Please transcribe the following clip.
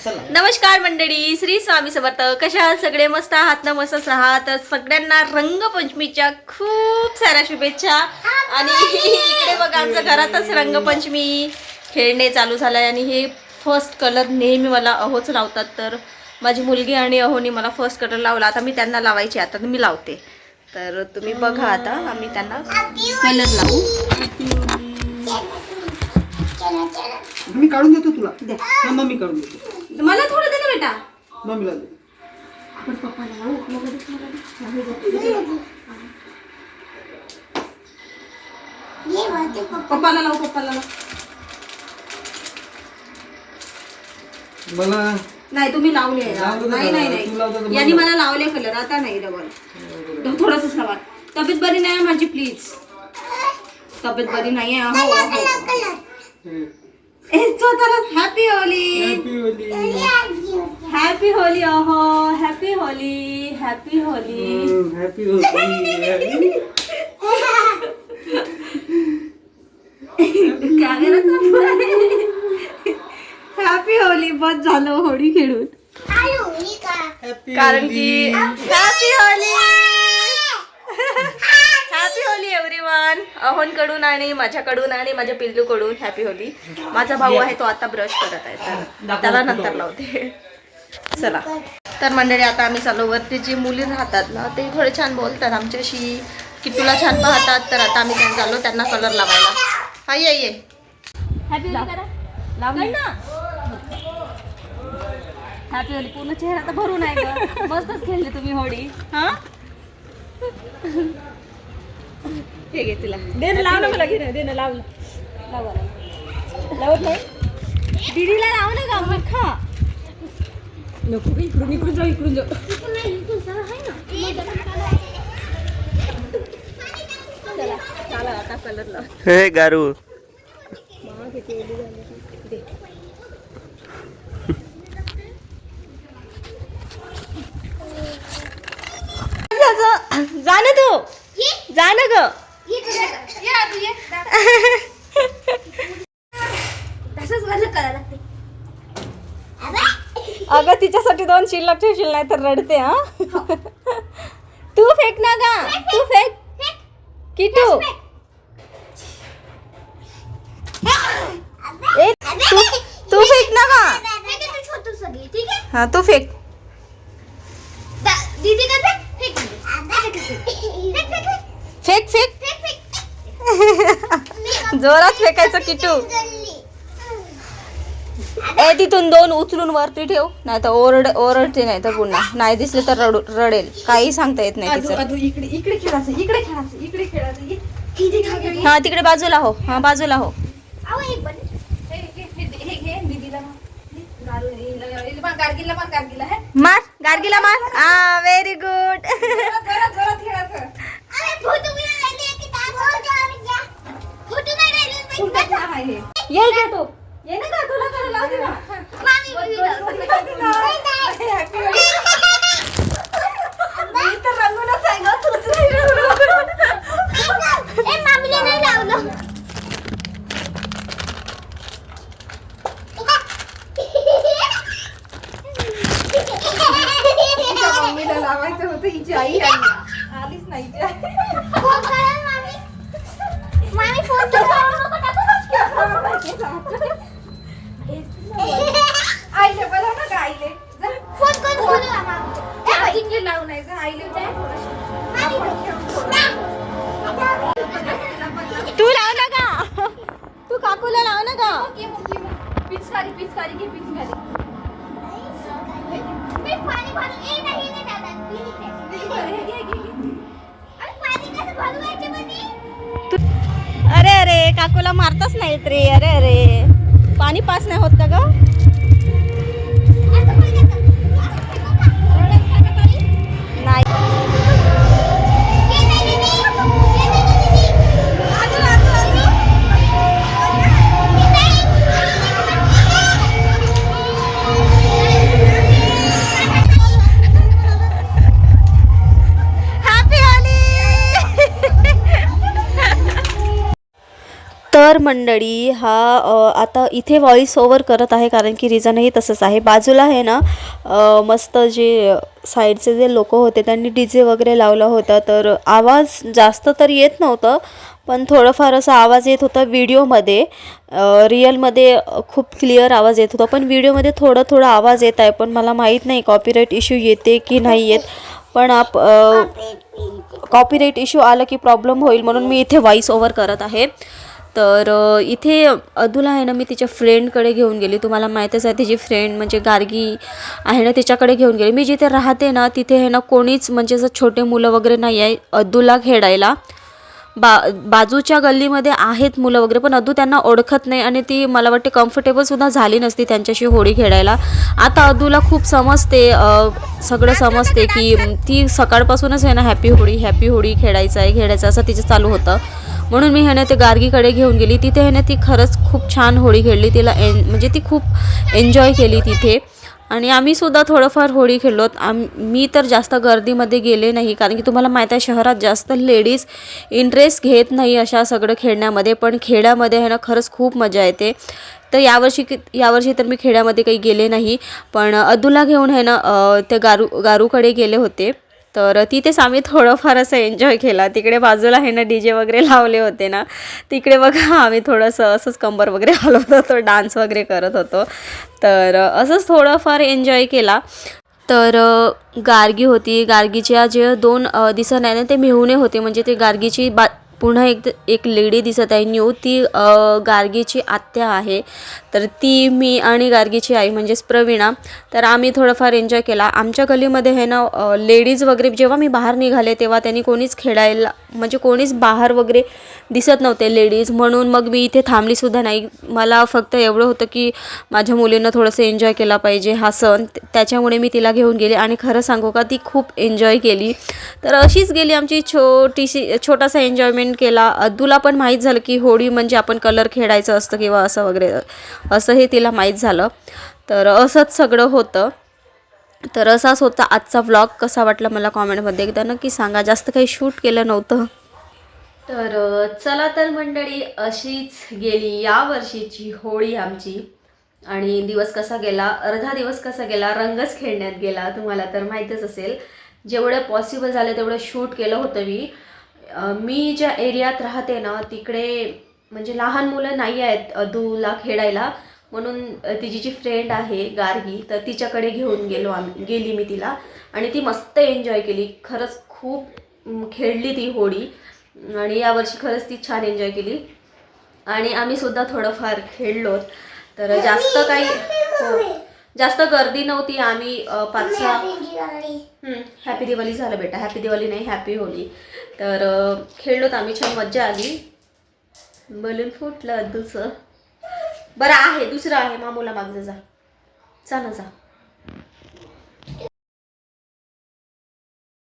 नमस्कार मंडळी, श्री स्वामी समर्थ. कशा आहात सगळे? मस्त आहात ना? मस्तच राहा. तर सगळ्यांना रंगपंचमीच्या खूप साऱ्या शुभेच्छा. आणि इकडे बघा आमच्या घरातच रंगपंचमी खेळणे चालू झालाय. आणि हे फर्स्ट कलर नेहमी मला अहोच लावतात, तर माझी मुलगी आणि अहोनी मला फर्स्ट कलर लावला. आता मी त्यांना लावायची, आता मी लावते. तर तुम्ही बघा, आता आम्ही त्यांना कलर लावू. मी काढून देतो तुला. मम्मी काढून देतो. मला थोडं दे ना बेटा. मम्मीला दे. आपण पप्पाला लावू. पप्पाला लावू. पप्पाला लावू. मला नाही, तुम्ही लावले. नाही नाही तू लावतो तर नाही, यांनी मला लावले कलर. आता नाही डबल. थोडंसंच लावा. तब्येत बरी नाही माझी, प्लीज. तब्येत बरी नाही आहे. हॅपी होली. हॅपी होली. अहो happy Holi. Happy Holi. Happy Holi. Happy Holi. बस झालं होळी खेळून. कारण की happy Holi. Happy Holi everyone. अहोनकडून आणि माझ्याकडून आणि माझ्या पिल्लूकडून हॅपी होली. माझा भाऊ आहे, तो आता ब्रश करत आहे, तर त्याला नंतर लावते. चला तर मंडळी, आता आम्ही चालू. वरती जी मुली राहतात ना, ते थोडे छान बोलतात आमच्याशी, की तुला छान पाहतात. तर आता आम्ही त्यांना चाललो त्यांना कलर लावायला. हा ये हॅपी होली करा. लाव ना. Happy Holy. पूर्ण चेहरा तर भरून आहे ग. मस्तच खेळले तुम्ही होळी. हा हे घे तुला. दे ना, लाव ना मला. घे ना, दे ना, लाव. लावत नाही. दीदीला लाव ना का मग. खा नको. इकडून जाऊ. इकडून जाऊ. चला आता कलर लाव. हे गारू. जा ना तू. जा ना ग. अगं तिच्यासाठी 2 शिल्लक ठेवशील, नाही तर रडते. हा तू फेक ना गा. तू फेक. किटू तू फेक ना गा. हा तू फेक. Fake fake. जोरात फेकायचं किटू. ए तिथून 2 उचलून वरती ठेव, नाही तर ओरडते. नाही तर पुन्हा नाही दिसले तर रडेल. काही सांगता येत नाही तिचं. इकडे खेळायचं. हा तिकडे बाजूला हो. हा बाजूला हो. मार गार्गीला मार. हा व्हेरी गुड. ये का तू. ये ना का तुला करायला लावते ना. मी तर रंगूनच आहे ग. तूच नाही लावलं. मम्मीला लावायचं होतं. हिची आई आलीच नाही. आईले बोलव ना. आईले लावून आईले. तू लाव ना का. तू काकूला लाव ना का. पिचकारी घे. पिचकारी अरे अरे काकूला मारताच नाहीत रे. अरे अरे पाणी पास नाही होत का ग. नाही. तर मंडळी आता इथे व्हॉइस ओव्हर करत आहे कारण की रिझनही तसंच आहे. बाजूला आहे ना मस्त जे साईडचे जे लोक होते त्यांनी DJ वगैरे लावला होता, तर आवाज जास्त तर येत नव्हतं पण थोडंफार असा आवाज येत होता व्हिडिओमध्ये. रिअलमध्ये खूप क्लिअर आवाज येत होता पण व्हिडिओमध्ये थोडा आवाज येत आहे, पण मला माहीत नाही कॉपीराईट इश्यू येते की नाही येत. पण कॉपीराईट इश्यू आला की प्रॉब्लेम होईल म्हणून मी इथे व्हॉइस ओव्हर करत आहे. तर इथे अदूला आहे ना मी तिच्या फ्रेंडकडे घेऊन गेली. तुम्हाला माहीतच आहे तिची फ्रेंड म्हणजे गार्गी आहे ना तिच्याकडे घेऊन गेली. मी जिथे राहते ना तिथे आहे ना कोणीच म्हणजे असं छोटे मुलं वगैरे नाही आहे अदूला खेळायला. बाजूच्या गल्लीमध्ये आहेत मुलं वगैरे पण अदू त्यांना ओळखत नाही आणि ती मला वाटते कम्फर्टेबलसुद्धा झाली नसती त्यांच्याशी होळी खेळायला. आता अदूला खूप समजते, सगळं समजते की ती सकाळपासूनच आहे ना हॅपी होळी खेळायचं असं तिचं चालू होतं. म्हणून मी ह्याने ते गार्गीकडे घेऊन गेली. तिथे ह्याने ती खरंच खूप छान होळी खेळली. तिला म्हणजे ती खूप एन्जॉय केली तिथे आणि आम्हीसुद्धा थोडंफार होळी खेळलो. मी तर जास्त गर्दीमध्ये गेले नाही कारण की तुम्हाला माहीत आहे शहरात जास्त लेडीज इंटरेस्ट घेत नाही अशा सगळं खेळण्यामध्ये, पण खेड्यामध्ये आहे ना खरंच खूप मजा येते. तर यावर्षी तर मी खेड्यामध्ये काही गेले नाही, पण अदूला घेऊन आहे ना ते गारूकडे गेले होते. तर तिथेच आम्ही थोडंफार असं एन्जॉय केला. तिकडे बाजूला आहे ना DJ वगैरे लावले होते ना, तिकडे बघा आम्ही थोडंसं असंच कंबर वगैरे हलवत होतो, डान्स वगैरे करत होतो. तर असंच थोडंफार एन्जॉय केला. तर गार्गी होती, गार्गीच्या जे 2 दिसत आहे ना ते मेहुणे होते, म्हणजे ते गार्गीची पुन्हा एक लेडी दिसत आहे न्यू, ती गार्गीची आत्या आहे. तर ती, मी आणि गार्गीची आई म्हणजेच प्रवीणा, तर आम्ही थोडंफार एन्जॉय केला. आमच्या गलीमध्ये आहे ना लेडीज वगैरे जेव्हा मी बाहेर निघाले तेव्हा त्यांनी कोणीच खेळायला म्हणजे कोणीच बाहेर वगैरे दिसत नव्हते लेडीज, म्हणून मग मी इथे थांबलीसुद्धा नाही. मला फक्त एवढं होतं की माझ्या मुलींना थोडंसं एन्जॉय केला पाहिजे हा सण, त्याच्यामुळे मी तिला घेऊन गेले आणि खरं सांगू का ती खूप एन्जॉय केली. तर अशीच गेली आमची छोटासा एन्जॉयमेंट केला. अदूला पण माहीत झालं की होळी म्हणजे आपण कलर खेळायचं असतं किंवा असं वगैरे, असं हे तिला माहीत झालं. तर असंच सगळं होतं. तर असाच होता आजचा व्लॉग. कसा वाटला मला कॉमेंटमध्ये एकदा नक्की सांगा. जास्त काही शूट केलं नव्हतं. तर चला तर मंडळी, अशीच गेली या वर्षीची होळी आमची. आणि दिवस कसा गेला, अर्धा दिवस कसा गेला, रंगच खेळण्यात गेला. तुम्हाला तर माहीतच असेल, जेवढं पॉसिबल झालं तेवढं शूट केलं होतं मी ज्या एरियात राहते ना तिकडे म्हणजे लहान मुलं नाही आहेत अदूला खेळायला, म्हणून तिची जी फ्रेंड आहे गार्गी, तर तिच्याकडे घेऊन गेली मी तिला आणि ती मस्त एन्जॉय केली. खरंच खूप खेळली ती होळी आणि यावर्षी खरंच ती छान एन्जॉय केली आणि आम्हीसुद्धा थोडंफार खेळलो. तर जास्त काही जास्त गर्दी नव्हती. आम्ही 5-6 हॅपी दिवाळी झालं बेटा, हॅपी दिवाळी नाही हॅपी होळी. तर खेळलोत आम्ही, छान मज्जा आली. बलून फुटलं अदूचं. बरं आहे, दुसरं आहे, मामूला मागं जा ना जा.